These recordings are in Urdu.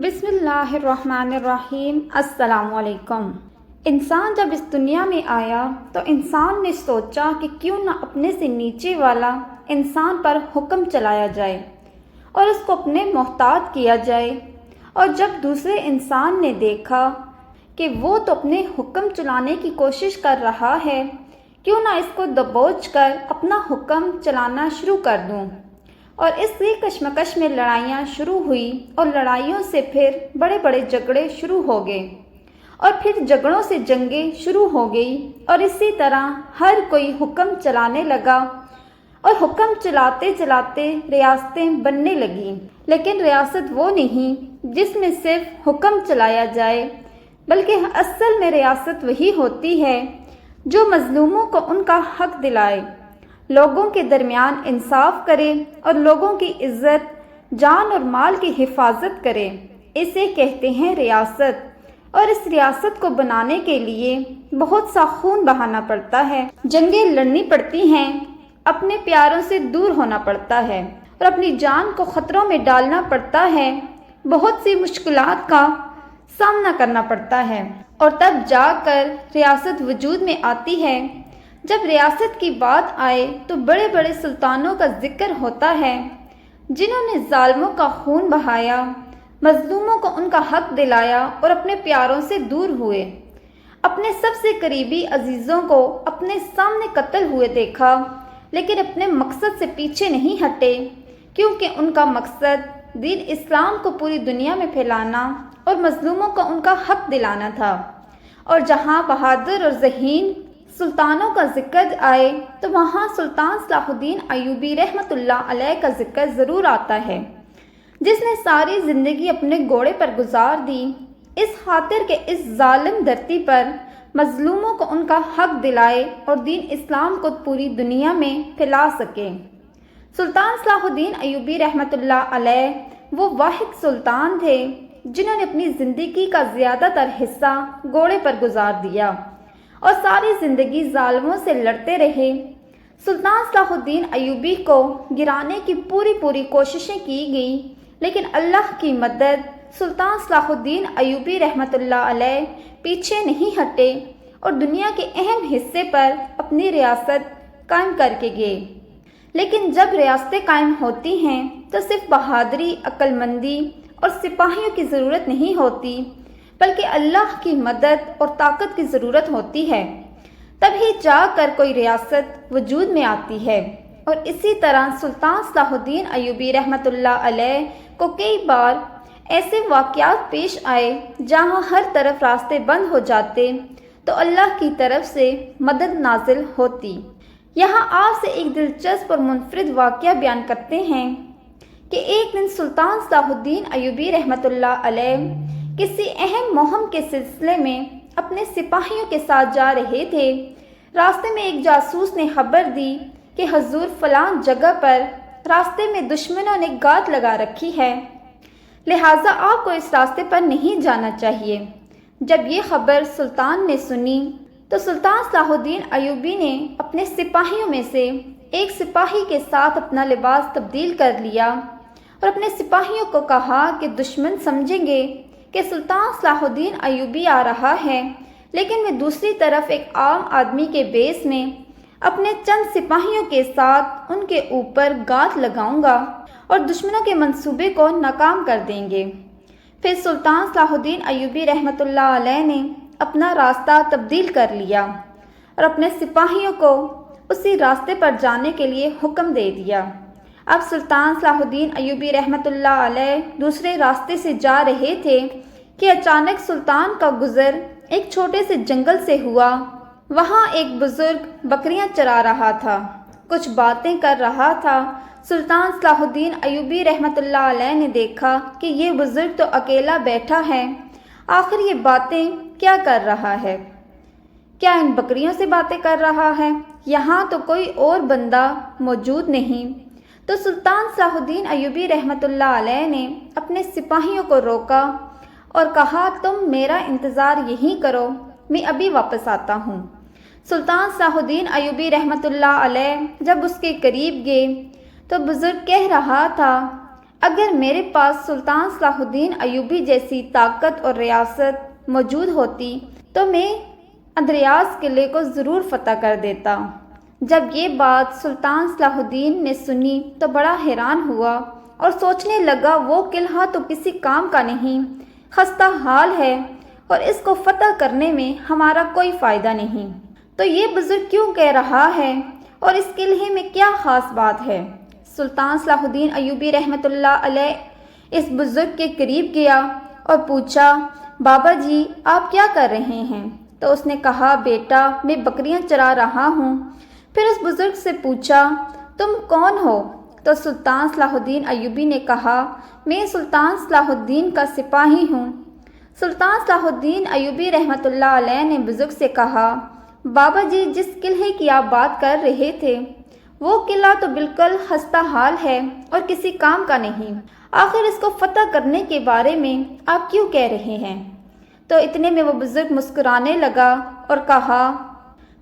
بسم اللہ الرحمن الرحیم۔ السلام علیکم۔ انسان جب اس دنیا میں آیا تو انسان نے سوچا کہ کیوں نہ اپنے سے نیچے والا انسان پر حکم چلایا جائے اور اس کو اپنے محتاط کیا جائے، اور جب دوسرے انسان نے دیکھا کہ وہ تو اپنے حکم چلانے کی کوشش کر رہا ہے، کیوں نہ اس کو دبوچ کر اپنا حکم چلانا شروع کر دوں، اور اس کی کشمکش میں لڑائیاں شروع ہوئی، اور لڑائیوں سے پھر بڑے بڑے جھگڑے شروع ہو گئے، اور پھر جھگڑوں سے جنگیں شروع ہو گئی، اور اسی طرح ہر کوئی حکم چلانے لگا، اور حکم چلاتے چلاتے ریاستیں بننے لگیں۔ لیکن ریاست وہ نہیں جس میں صرف حکم چلایا جائے، بلکہ اصل میں ریاست وہی ہوتی ہے جو مظلوموں کو ان کا حق دلائے، لوگوں کے درمیان انصاف کرے، اور لوگوں کی عزت، جان اور مال کی حفاظت کرے۔ اسے کہتے ہیں ریاست، اور اس ریاست کو بنانے کے لیے بہت سا خون بہانا پڑتا ہے، جنگیں لڑنی پڑتی ہیں، اپنے پیاروں سے دور ہونا پڑتا ہے، اور اپنی جان کو خطروں میں ڈالنا پڑتا ہے، بہت سی مشکلات کا سامنا کرنا پڑتا ہے، اور تب جا کر ریاست وجود میں آتی ہے۔ جب ریاست کی بات آئے تو بڑے بڑے سلطانوں کا ذکر ہوتا ہے، جنہوں نے ظالموں کا خون بہایا، مظلوموں کو ان کا حق دلایا، اور اپنے پیاروں سے دور ہوئے، اپنے سب سے قریبی عزیزوں کو اپنے سامنے قتل ہوئے دیکھا، لیکن اپنے مقصد سے پیچھے نہیں ہٹے، کیونکہ ان کا مقصد دین اسلام کو پوری دنیا میں پھیلانا اور مظلوموں کو ان کا حق دلانا تھا۔ اور جہاں بہادر اور ذہین سلطانوں کا ذکر آئے تو وہاں سلطان صلاح الدین ایوبی رحمۃ اللہ علیہ کا ذکر ضرور آتا ہے، جس نے ساری زندگی اپنے گھوڑے پر گزار دی، اس خاطر کہ اس ظالم دھرتی پر مظلوموں کو ان کا حق دلائے اور دین اسلام کو پوری دنیا میں پھیلا سکے۔ سلطان صلاح الدین ایوبی رحمۃ اللہ علیہ وہ واحد سلطان تھے جنہوں نے اپنی زندگی کا زیادہ تر حصہ گھوڑے پر گزار دیا، اور ساری زندگی ظالموں سے لڑتے رہے۔ سلطان صلاح الدین ایوبی کو گرانے کی پوری کوششیں کی گئی، لیکن اللہ کی مدد، سلطان صلاح الدین ایوبی رحمۃ اللہ علیہ پیچھے نہیں ہٹے، اور دنیا کے اہم حصے پر اپنی ریاست قائم کر کے گئے۔ لیکن جب ریاستیں قائم ہوتی ہیں تو صرف بہادری، عقل مندی اور سپاہیوں کی ضرورت نہیں ہوتی، بلکہ اللہ کی مدد اور طاقت کی ضرورت ہوتی ہے، تبھی جا کر کوئی ریاست وجود میں آتی ہے۔ اور اسی طرح سلطان صلاح الدین ایوبی رحمۃ اللہ علیہ کو کئی بار ایسے واقعات پیش آئے جہاں ہر طرف راستے بند ہو جاتے تو اللہ کی طرف سے مدد نازل ہوتی۔ یہاں آپ سے ایک دلچسپ اور منفرد واقعہ بیان کرتے ہیں کہ ایک دن سلطان صلاح الدین ایوبی رحمۃ اللہ علیہ کسی اہم مہم کے سلسلے میں اپنے سپاہیوں کے ساتھ جا رہے تھے۔ راستے میں ایک جاسوس نے خبر دی کہ حضور فلاں جگہ پر راستے میں دشمنوں نے گاٹ لگا رکھی ہے، لہٰذا آپ کو اس راستے پر نہیں جانا چاہیے۔ جب یہ خبر سلطان نے سنی تو سلطان صلاح الدین ایوبی نے اپنے سپاہیوں میں سے ایک سپاہی کے ساتھ اپنا لباس تبدیل کر لیا، اور اپنے سپاہیوں کو کہا کہ دشمن سمجھیں گے کہ سلطان صلاح الدین ایوبی آ رہا ہے، لیکن میں دوسری طرف ایک عام آدمی کے بیس میں اپنے چند سپاہیوں کے ساتھ ان کے اوپر گاٹ لگاؤں گا، اور دشمنوں کے منصوبے کو ناکام کر دیں گے۔ پھر سلطان صلاح الدین ایوبی رحمۃ اللہ علیہ نے اپنا راستہ تبدیل کر لیا، اور اپنے سپاہیوں کو اسی راستے پر جانے کے لیے حکم دے دیا۔ اب سلطان صلاح الدین ایوبی رحمۃ اللہ علیہ دوسرے راستے سے جا رہے تھے کہ اچانک سلطان کا گزر ایک چھوٹے سے جنگل سے ہوا۔ وہاں ایک بزرگ بکریاں چرا رہا تھا، کچھ باتیں کر رہا تھا۔ سلطان صلاح الدین ایوبی رحمۃ اللہ علیہ نے دیکھا کہ یہ بزرگ تو اکیلا بیٹھا ہے، آخر یہ باتیں کیا کر رہا ہے؟ کیا ان بکریوں سے باتیں کر رہا ہے؟ یہاں تو کوئی اور بندہ موجود نہیں۔ تو سلطان صلاح الدین ایوبی رحمۃ اللہ علیہ نے اپنے سپاہیوں کو روکا اور کہا، تم میرا انتظار یہیں کرو، میں ابھی واپس آتا ہوں۔ سلطان صلاح الدین ایوبی رحمۃ اللہ علیہ جب اس کے قریب گئے تو بزرگ کہہ رہا تھا، اگر میرے پاس سلطان صلاح الدین ایوبی جیسی طاقت اور ریاست موجود ہوتی تو میں اندریاس قلعے کو ضرور فتح کر دیتا۔ جب یہ بات سلطان صلاح الدین نے سنی تو بڑا حیران ہوا اور سوچنے لگا وہ قلعہ تو کسی کام کا نہیں، خستہ حال ہے اور اس کو فتح کرنے میں ہمارا کوئی فائدہ نہیں۔ تو یہ بزرگ کیوں کہہ رہا ہے اور اس قلعے میں کیا خاص بات ہے؟ سلطان صلاح الدین ایوبی رحمۃ اللہ علیہ اس بزرگ کے قریب گیا اور پوچھا، بابا جی آپ کیا کر رہے ہیں؟ تو اس نے کہا، بیٹا میں بکریاں چرا رہا ہوں۔ پھر اس بزرگ سے پوچھا، تم کون ہو؟ تو سلطان صلاح الدین ایوبی نے کہا، میں سلطان صلاح الدین کا سپاہی ہوں۔ سلطان صلاح الدین ایوبی رحمۃ اللہ علیہ نے بزرگ سے کہا، بابا جی جس قلعے کی آپ بات کر رہے تھے وہ قلعہ تو بالکل خستہ حال ہے اور کسی کام کا نہیں، آخر اس کو فتح کرنے کے بارے میں آپ کیوں کہہ رہے ہیں؟ تو اتنے میں وہ بزرگ مسکرانے لگا اور کہا،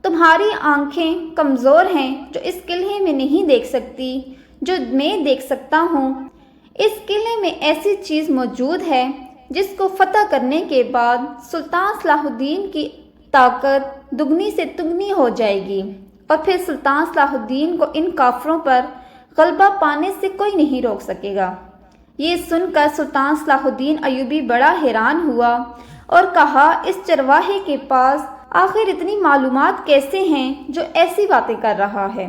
تمہاری آنکھیں کمزور ہیں جو اس قلعے میں نہیں دیکھ سکتی جو میں دیکھ سکتا ہوں۔ اس قلعے میں ایسی چیز موجود ہے جس کو فتح کرنے کے بعد سلطان صلاح الدین کی طاقت دگنی سے تگنی ہو جائے گی اور پھر سلطان صلاح الدین کو ان کافروں پر غلبہ پانے سے کوئی نہیں روک سکے گا۔ یہ سن کر سلطان صلاح الدین ایوبی بڑا حیران ہوا اور کہا، اس چرواہے کے پاس آخر اتنی معلومات کیسے ہیں جو ایسی باتیں کر رہا ہے؟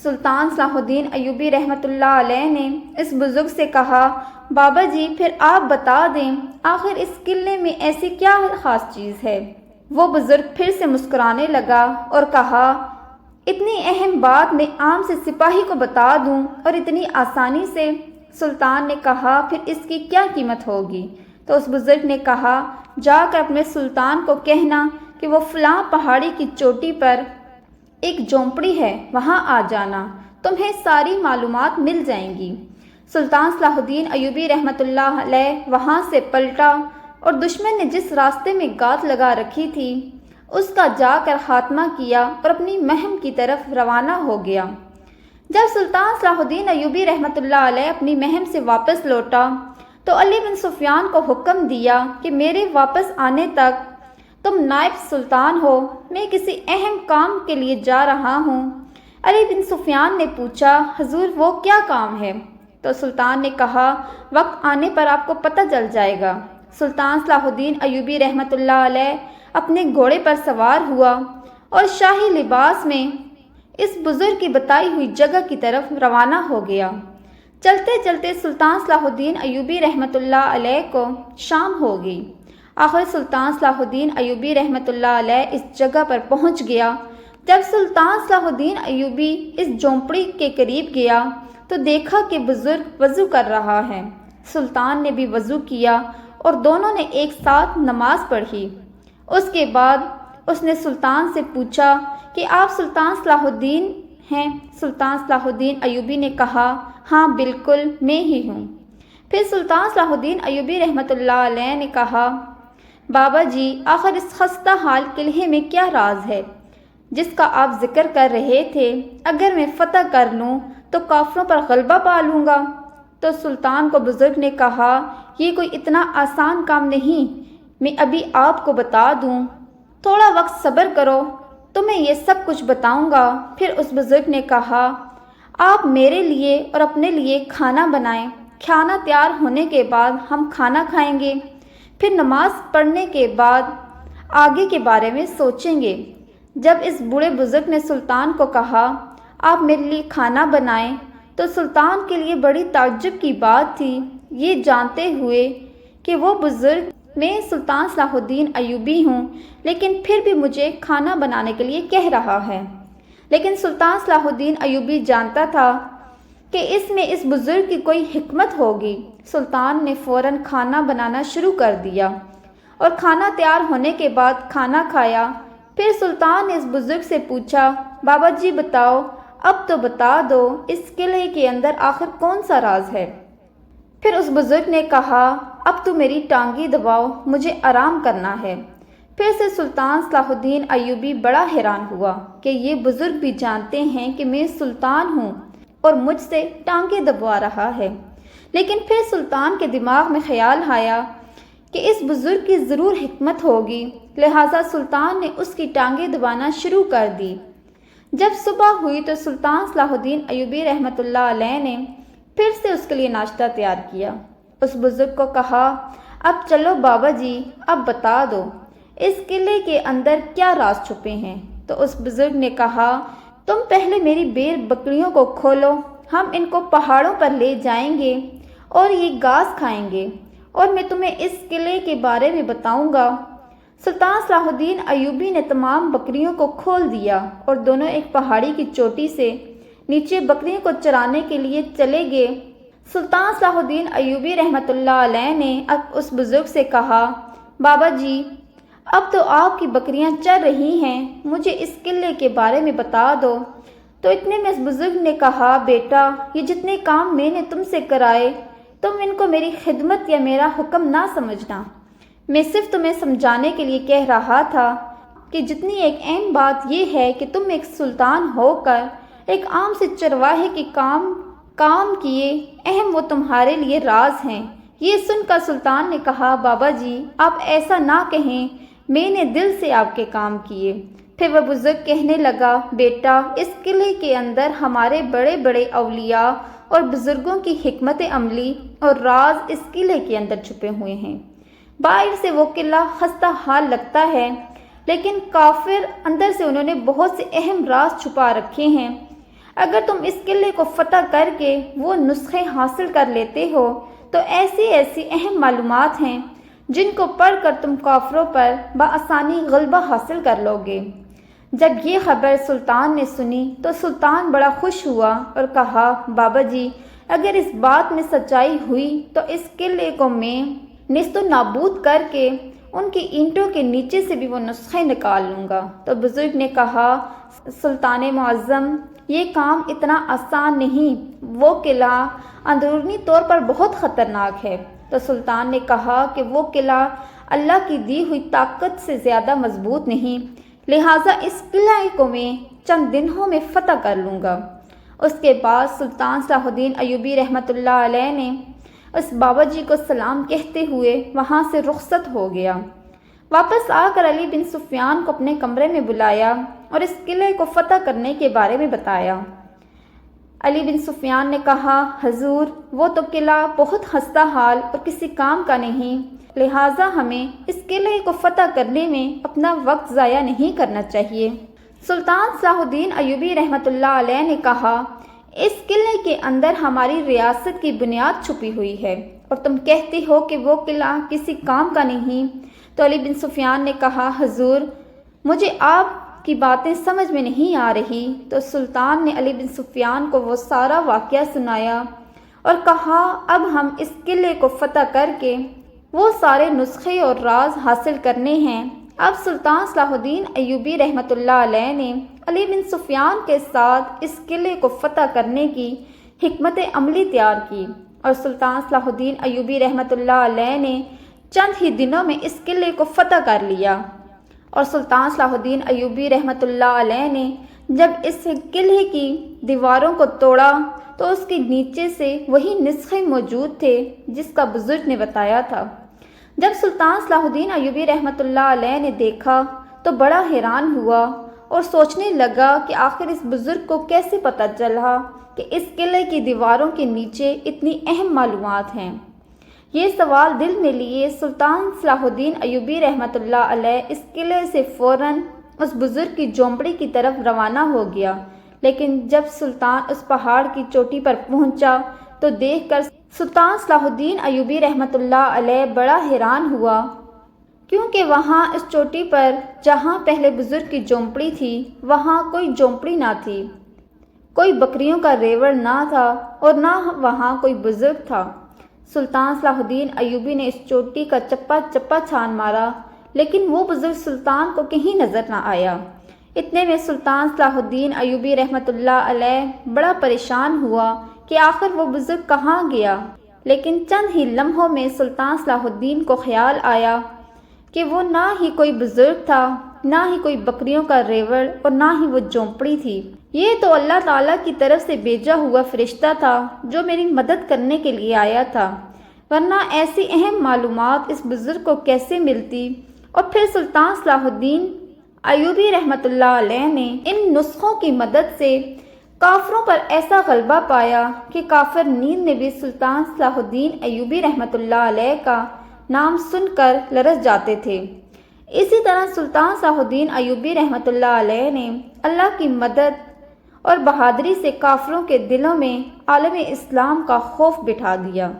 سلطان صلاح الدین ایوبی رحمۃ اللہ علیہ نے اس بزرگ سے کہا، بابا جی پھر آپ بتا دیں آخر اس قلعے میں ایسی کیا خاص چیز ہے؟ وہ بزرگ پھر سے مسکرانے لگا اور کہا، اتنی اہم بات میں عام سے سپاہی کو بتا دوں اور اتنی آسانی سے؟ سلطان نے کہا، پھر اس کی کیا قیمت ہوگی؟ تو اس بزرگ نے کہا، جا کر اپنے سلطان کو کہنا کہ وہ فلاں پہاڑی کی چوٹی پر ایک جھونپڑی ہے، وہاں آ جانا، تمہیں ساری معلومات مل جائیں گی۔ سلطان صلاح الدین ایوبی رحمۃ اللہ علیہ وہاں سے پلٹا اور دشمن نے جس راستے میں گات لگا رکھی تھی اس کا جا کر خاتمہ کیا اور اپنی مہم کی طرف روانہ ہو گیا۔ جب سلطان صلاح الدین ایوبی رحمۃ اللہ علیہ اپنی مہم سے واپس لوٹا تو علی بن سفیان کو حکم دیا کہ میرے واپس آنے تک تم نائب سلطان ہو، میں کسی اہم کام کے لیے جا رہا ہوں۔ علی بن سفیان نے پوچھا، حضور وہ کیا کام ہے؟ تو سلطان نے کہا، وقت آنے پر آپ کو پتہ چل جائے گا۔ سلطان صلاح الدین ایوبی رحمۃ اللہ علیہ اپنے گھوڑے پر سوار ہوا اور شاہی لباس میں اس بزرگ کی بتائی ہوئی جگہ کی طرف روانہ ہو گیا۔ چلتے چلتے سلطان صلاح الدین ایوبی رحمۃ اللہ علیہ کو شام ہو گئی۔ آخر سلطان صلاح الدین ایوبی رحمۃ اللہ علیہ اس جگہ پر پہنچ گیا۔ جب سلطان صلاح الدین ایوبی اس جھونپڑی کے قریب گیا تو دیکھا کہ بزرگ وضو کر رہا ہے۔ سلطان نے بھی وضو کیا اور دونوں نے ایک ساتھ نماز پڑھی۔ اس کے بعد اس نے سلطان سے پوچھا کہ آپ سلطان صلاح الدین ہیں؟ سلطان صلاح الدین ایوبی نے کہا، ہاں بالکل میں ہی ہوں۔ پھر سلطان صلاح الدین ایوبی رحمۃ اللہ علیہ نے کہا، بابا جی آخر اس خستہ حال قلعے میں کیا راز ہے جس کا آپ ذکر کر رہے تھے؟ اگر میں فتح کر لوں تو کافروں پر غلبہ پا لوں گا۔ تو سلطان کو بزرگ نے کہا، یہ کوئی اتنا آسان کام نہیں، میں ابھی آپ کو بتا دوں، تھوڑا وقت صبر کرو، تمہیں یہ سب کچھ بتاؤں گا۔ پھر اس بزرگ نے کہا، آپ میرے لیے اور اپنے لیے کھانا بنائیں، کھانا تیار ہونے کے بعد ہم کھانا کھائیں گے، پھر نماز پڑھنے کے بعد آگے کے بارے میں سوچیں گے۔ جب اس بوڑھے بزرگ نے سلطان کو کہا، آپ میرے لیے کھانا بنائیں، تو سلطان کے لیے بڑی تعجب کی بات تھی، یہ جانتے ہوئے کہ وہ بزرگ میں سلطان صلاح الدین ایوبی ہوں لیکن پھر بھی مجھے کھانا بنانے کے لیے کہہ رہا ہے۔ لیکن سلطان صلاح الدین ایوبی جانتا تھا کہ اس میں اس بزرگ کی کوئی حکمت ہوگی۔ سلطان نے فوراً کھانا بنانا شروع کر دیا اور کھانا تیار ہونے کے بعد کھانا کھایا۔ پھر سلطان نے اس بزرگ سے پوچھا، بابا جی بتاؤ، اب تو بتا دو اس قلعے کے اندر آخر کون سا راز ہے؟ پھر اس بزرگ نے کہا، اب تو میری ٹانگی دباؤ، مجھے آرام کرنا ہے۔ پھر سے سلطان صلاح الدین ایوبی بڑا حیران ہوا کہ یہ بزرگ بھی جانتے ہیں کہ میں سلطان ہوں اور مجھ سے ٹانگیں دبوا رہا ہے، لیکن پھر سلطان کے دماغ میں خیال آیا کہ اس بزرگ کی ضرور حکمت ہوگی، لہٰذا سلطان نے اس کی ٹانگیں دبانا شروع کر دی۔ جب صبح ہوئی تو سلطان صلاح الدین ایوبی رحمۃ اللہ علیہ نے پھر سے اس کے لیے ناشتہ تیار کیا۔ اس بزرگ کو کہا، اب چلو بابا جی، اب بتا دو اس قلعے کے اندر کیا راز چھپے ہیں۔ تو اس بزرگ نے کہا، تم پہلے میری بیر بکریوں کو کھولو، ہم ان کو پہاڑوں پر لے جائیں گے اور یہ گھاس کھائیں گے، اور میں تمہیں اس قلعے کے بارے میں بتاؤں گا۔ سلطان صلاح الدین ایوبی نے تمام بکریوں کو کھول دیا اور دونوں ایک پہاڑی کی چوٹی سے نیچے بکریوں کو چرانے کے لیے چلے گئے۔ سلطان صلاح الدین ایوبی رحمۃ اللہ علیہ نے اب اس بزرگ سے کہا، بابا جی، اب تو آپ کی بکریاں چر رہی ہیں، مجھے اس قلعے کے بارے میں بتا دو۔ تو اتنے میں اس بزرگ نے کہا، بیٹا، یہ جتنے کام میں نے تم سے کرائے تم ان کو میری خدمت یا میرا حکم نہ سمجھنا، میں صرف تمہیں سمجھانے کے لیے کہہ رہا تھا کہ جتنی ایک اہم بات یہ ہے کہ تم ایک سلطان ہو کر ایک عام سے چرواہے کے کام کیے، اہم وہ تمہارے لیے راز ہیں۔ یہ سن کر سلطان نے کہا، بابا جی، آپ ایسا نہ کہیں، میں نے دل سے آپ کے کام کیے۔ پھر وہ بزرگ کہنے لگا، بیٹا، اس قلعے کے اندر ہمارے بڑے بڑے اولیاء اور بزرگوں کی حکمت عملی اور راز اس قلعے کے اندر چھپے ہوئے ہیں۔ باہر سے وہ قلعہ خستہ حال لگتا ہے، لیکن کافر اندر سے انہوں نے بہت سے اہم راز چھپا رکھے ہیں۔ اگر تم اس قلعے کو فتح کر کے وہ نسخے حاصل کر لیتے ہو تو ایسی اہم معلومات ہیں جن کو پڑھ کر تم کافروں پر بآسانی غلبہ حاصل کر لو گے۔ جب یہ خبر سلطان نے سنی تو سلطان بڑا خوش ہوا اور کہا، بابا جی، اگر اس بات میں سچائی ہوئی تو اس قلعے کو میں نیست و نابود کر کے ان کی اینٹوں کے نیچے سے بھی وہ نسخے نکال لوں گا۔ تو بزرگ نے کہا، سلطان معظم، یہ کام اتنا آسان نہیں، وہ قلعہ اندرونی طور پر بہت خطرناک ہے۔ تو سلطان نے کہا کہ وہ قلعہ اللہ کی دی ہوئی طاقت سے زیادہ مضبوط نہیں، لہٰذا اس قلعے کو میں چند دنوں میں فتح کر لوں گا۔ اس کے بعد سلطان صلاح الدین ایوبی رحمۃ اللہ علیہ نے اس بابا جی کو سلام کہتے ہوئے وہاں سے رخصت ہو گیا۔ واپس آ کر علی بن سفیان کو اپنے کمرے میں بلایا اور اس قلعے کو فتح کرنے کے بارے میں بتایا۔ علی بن سفیان نے کہا، حضور، وہ تو قلعہ بہت خستہ حال اور کسی کام کا نہیں، لہٰذا ہمیں اس قلعے کو فتح کرنے میں اپنا وقت ضائع نہیں کرنا چاہیے۔ سلطان صلاح الدین ایوبی رحمۃ اللہ علیہ نے کہا، اس قلعے کے اندر ہماری ریاست کی بنیاد چھپی ہوئی ہے اور تم کہتے ہو کہ وہ قلعہ کسی کام کا نہیں۔ تو علی بن سفیان نے کہا، حضور، مجھے آپ کی باتیں سمجھ میں نہیں آ رہی۔ تو سلطان نے علی بن سفیان کو وہ سارا واقعہ سنایا اور کہا، اب ہم اس قلعے کو فتح کر کے وہ سارے نسخے اور راز حاصل کرنے ہیں۔ اب سلطان صلاح الدین ایوبی رحمۃ اللہ علیہ نے علی بن سفیان کے ساتھ اس قلعے کو فتح کرنے کی حکمت عملی تیار کی اور سلطان صلاح الدین ایوبی رحمۃ اللہ علیہ نے چند ہی دنوں میں اس قلعے کو فتح کر لیا۔ اور سلطان صلاح الدین ایوبی رحمۃ اللہ علیہ نے جب اس قلعے کی دیواروں کو توڑا تو اس کے نیچے سے وہی نسخے موجود تھے جس کا بزرگ نے بتایا تھا۔ جب سلطان صلاح الدین ایوبی رحمۃ اللہ علیہ نے دیکھا تو بڑا حیران ہوا اور سوچنے لگا کہ آخر اس بزرگ کو کیسے پتہ چلا کہ اس قلعے کی دیواروں کے نیچے اتنی اہم معلومات ہیں۔ یہ سوال دل میں لیے سلطان صلاح الدین ایوبی رحمۃ اللہ علیہ اس قلعے سے فوراً اس بزرگ کی جھونپڑی کی طرف روانہ ہو گیا، لیکن جب سلطان اس پہاڑ کی چوٹی پر پہنچا تو دیکھ کر سلطان صلاح الدین ایوبی رحمۃ اللہ علیہ بڑا حیران ہوا، کیونکہ وہاں اس چوٹی پر جہاں پہلے بزرگ کی جھونپڑی تھی وہاں کوئی جھونپڑی نہ تھی، کوئی بکریوں کا ریوڑ نہ تھا اور نہ وہاں کوئی بزرگ تھا۔ سلطان صلاح الدین ایوبی نے اس چوٹی کا چپا چپا چھان مارا، لیکن وہ بزرگ سلطان کو کہیں نظر نہ آیا۔ اتنے میں سلطان صلاح الدین ایوبی رحمۃ اللہ علیہ بڑا پریشان ہوا کہ آخر وہ بزرگ کہاں گیا، لیکن چند ہی لمحوں میں سلطان صلاح الدین کو خیال آیا کہ وہ نہ ہی کوئی بزرگ تھا نہ ہی کوئی بکریوں کا ریوڑ اور نہ ہی وہ جھونپڑی تھی۔ یہ تو اللہ تعالیٰ کی طرف سے بھیجا ہوا فرشتہ تھا جو میری مدد کرنے کے لیے آیا تھا، ورنہ ایسی اہم معلومات اس بزرگ کو کیسے ملتی؟ اور پھر سلطان صلاح الدین ایوبی رحمۃ اللہ علیہ نے ان نسخوں کی مدد سے کافروں پر ایسا غلبہ پایا کہ کافر نیند میں بھی سلطان صلاح الدین ایوبی رحمۃ اللہ علیہ کا نام سن کر لرز جاتے تھے۔ اسی طرح سلطان صلاح الدین ایوبی رحمۃ اللہ علیہ نے اللہ کی مدد اور بہادری سے کافروں کے دلوں میں عالم اسلام کا خوف بٹھا دیا۔